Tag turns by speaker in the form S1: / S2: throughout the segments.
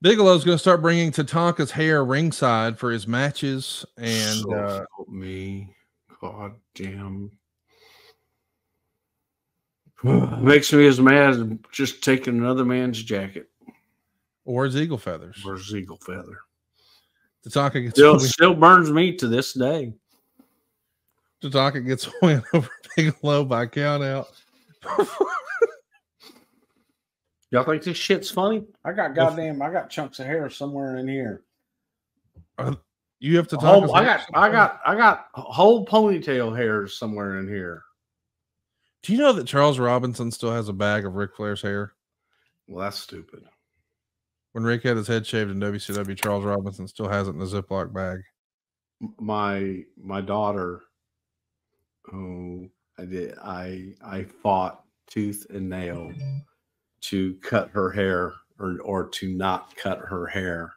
S1: Bigelow's going to start bringing Tatanka's hair ringside for his matches, and
S2: So help me, God damn. Makes me as mad as just taking another man's jacket.
S1: or his eagle feathers.
S2: Or his eagle feather.
S1: Tatanka gets
S2: still burns me to this day.
S1: Tatanka gets a win over Bigelow by count out.
S2: Y'all think this shit's funny? I got chunks of hair somewhere in here.
S1: You have to
S2: talk. I got whole ponytail hairs somewhere in here.
S1: Do you know that Charles Robinson still has a bag of Ric Flair's hair?
S2: Well, that's stupid.
S1: When Rick had his head shaved in WCW, Charles Robinson still has it in a Ziploc bag.
S2: My daughter, who I fought tooth and nail to cut her hair or to not cut her hair.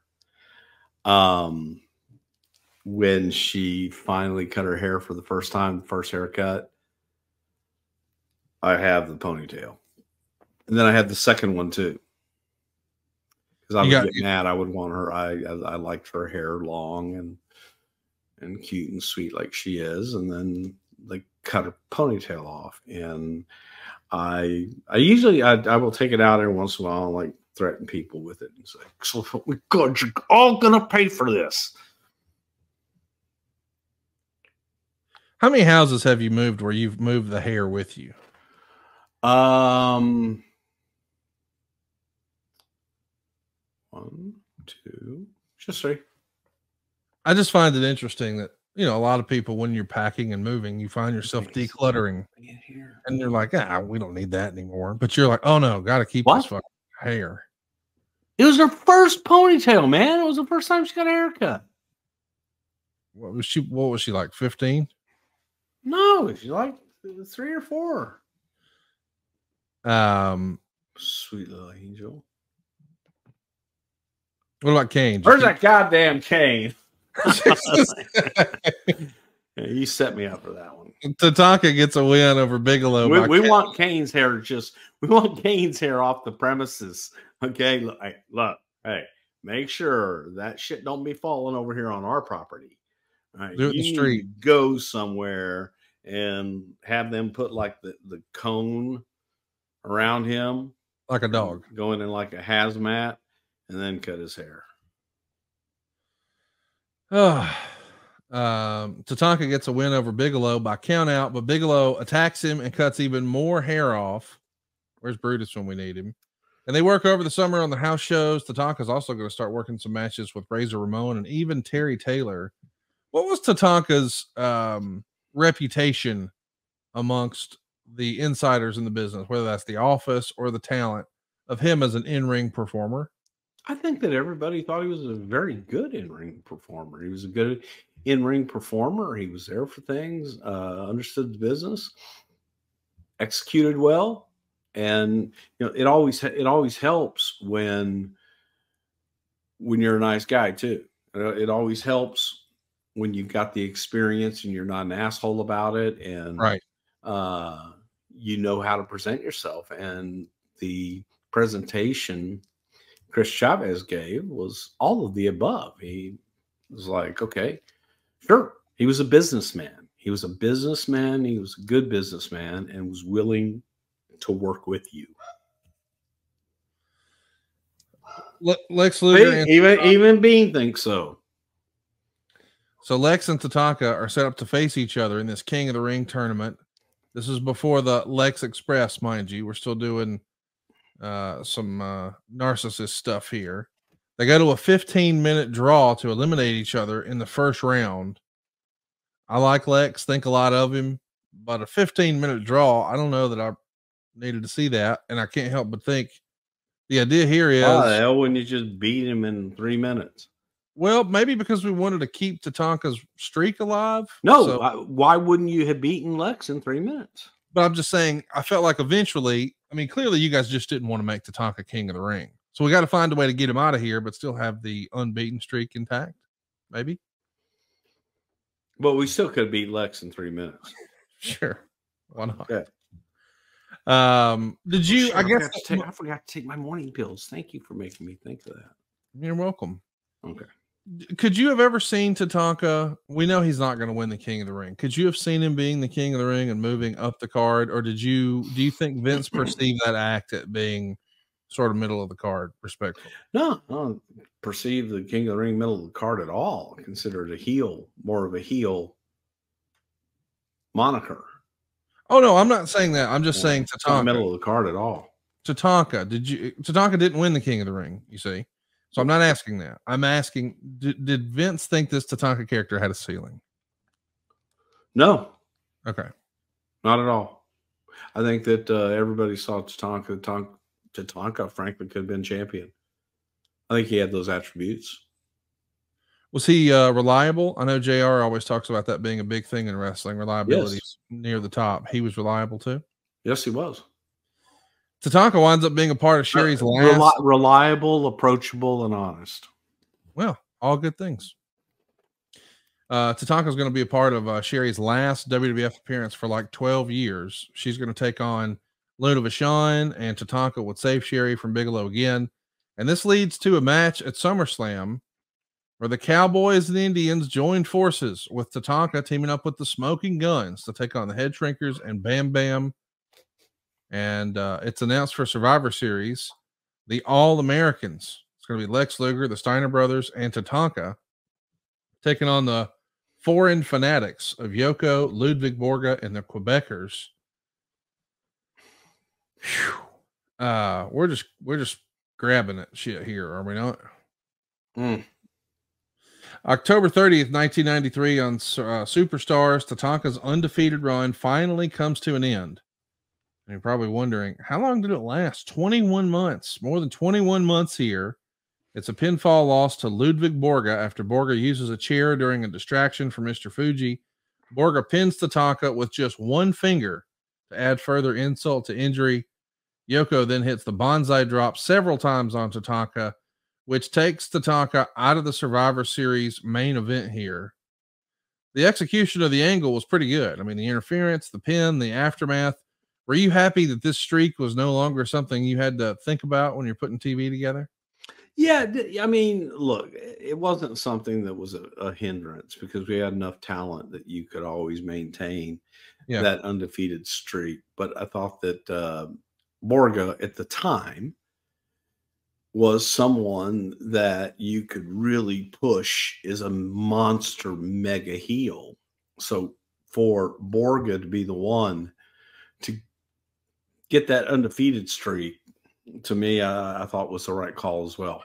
S2: When she finally cut her hair for the first time, the first haircut, I have the ponytail. And then I had the second one too. Because I would get mad. I would want her. I liked her hair long and cute and sweet like she is. And then they cut her ponytail off. And I usually will take it out every once in a while and like threaten people with it and say, "So God, you're all gonna pay for this."
S1: How many houses have you moved where you've moved the hair with you?
S2: 1, 2, just 3.
S1: I just find it interesting that, you know, a lot of people, when you're packing and moving, you find yourself decluttering and you're like, we don't need that anymore. But you're like, oh no, got to keep this fucking hair.
S2: It was her first ponytail, man. It was the first time she got a haircut.
S1: What was she like, 15?
S2: No, she's like 3 or 4. Sweet little angel.
S1: What about Kane?
S2: Where's that goddamn Kane? You set me up for that one.
S1: Tatanka gets a win over Bigelow.
S2: We want Kane's hair we want Kane's hair off the premises. Okay, look, hey, make sure that shit don't be falling over here on our property. All right,
S1: do it in the street.
S2: Go somewhere and have them put like the cone around him,
S1: like a dog,
S2: going in like a hazmat, and then cut his hair.
S1: Tatanka gets a win over Bigelow by count out, but Bigelow attacks him and cuts even more hair off. Where's Brutus when we need him? And they work over the summer on the house shows. Tatanka's also going to start working some matches with Razor Ramon and even Terry Taylor. What was Tatanka's reputation amongst the insiders in the business, whether that's the office or the talent, of him as an in-ring performer?
S2: I think that everybody thought he was a very good in-ring performer. He was a good in-ring performer. He was there for things, understood the business, executed well. And you know, it always helps when you're a nice guy too. It always helps when you've got the experience and you're not an asshole about it, and
S1: right.
S2: You know how to present yourself. And the presentation Chris Chavez gave was all of the above. He was like, okay, sure. He was a businessman. He was a businessman. He was a good businessman and was willing to work with you.
S1: Lex Luger,
S2: even Bean thinks so.
S1: So Lex and Tatanka are set up to face each other in this King of the Ring tournament. This is before the Lex Express, mind you. We're still doing some narcissist stuff here. They go to a 15-minute draw to eliminate each other in the first round. I like Lex, think a lot of him, but a 15-minute draw, I don't know that I needed to see that. And I can't help but think the idea here is,
S2: why the hell wouldn't you just beat him in 3 minutes?
S1: Well, maybe because we wanted to keep Tatanka's streak alive.
S2: No, why wouldn't you have beaten Lex in 3 minutes?
S1: But I'm just saying, I felt like eventually, I mean, clearly you guys just didn't want to make Tatanka King of the Ring. So we got to find a way to get him out of here, but still have the unbeaten streak intact. Maybe.
S2: But we still could beat Lex in 3 minutes.
S1: Sure. Why not?
S2: Okay.
S1: Did you,
S2: I forgot to take my morning pills. Thank you for making me think of that.
S1: You're welcome.
S2: Okay.
S1: Could you have ever seen Tatanka? We know he's not going to win the King of the Ring. Could you have seen him being the King of the Ring and moving up the card, or do you think Vince perceived that act at being sort of middle of the card, respectfully?
S2: No, I don't perceive the King of the Ring middle of the card at all. I consider it a heel, more of a heel moniker.
S1: Oh no, I'm not saying that. I'm just saying
S2: It's not
S1: Tatanka.
S2: middle of the card at all.
S1: Tatanka, Tatanka didn't win the King of the Ring, you see. So I'm not asking that. I'm asking, did Vince think this Tatanka character had a ceiling?
S2: No.
S1: Okay.
S2: Not at all. I think that everybody saw Tatanka. Tatanka, frankly, could have been champion. I think he had those attributes.
S1: Was he reliable? I know JR always talks about that being a big thing in wrestling. Reliability
S2: Yes.
S1: near the top. He was reliable too.
S2: Yes, he was.
S1: Tatanka winds up being a part of Sherry's last.
S2: Reliable, approachable, and honest.
S1: Well, all good things. Tatanka is going to be a part of Sherry's last WWF appearance for like 12 years. She's going to take on Luna Vachon, and Tatanka would save Sherry from Bigelow again. And this leads to a match at SummerSlam where the Cowboys and the Indians joined forces with Tatanka teaming up with the Smoking Guns to take on the Head Shrinkers and Bam Bam. And it's announced for Survivor Series, the All-Americans. It's going to be Lex Luger, the Steiner Brothers, and Tatanka taking on the Foreign Fanatics of Yoko, Ludwig Borga, and the Quebecers. We're just grabbing it shit here, are we not? October 30th, 1993 on Superstars, Tatanka's undefeated run finally comes to an end. And you're probably wondering, how long did it last? 21 months, more than 21 months here. It's a pinfall loss to Ludwig Borga after Borga uses a chair during a distraction for Mr. Fuji. Borga pins Tatanka with just one finger to add further insult to injury. Yoko then hits the bonsai drop several times on Tatanka, which takes Tatanka out of the Survivor Series main event here. The execution of the angle was pretty good. I mean, the interference, the pin, the aftermath. Were you happy that this streak was no longer something you had to think about when you're putting TV together?
S2: Yeah, I mean, look, it wasn't something that was a hindrance because we had enough talent that you could always maintain that undefeated streak. But I thought that Borga at the time was someone that you could really push as a monster mega heel. So for Borga to be the one to get that undefeated streak, to me, I thought was the right call as well.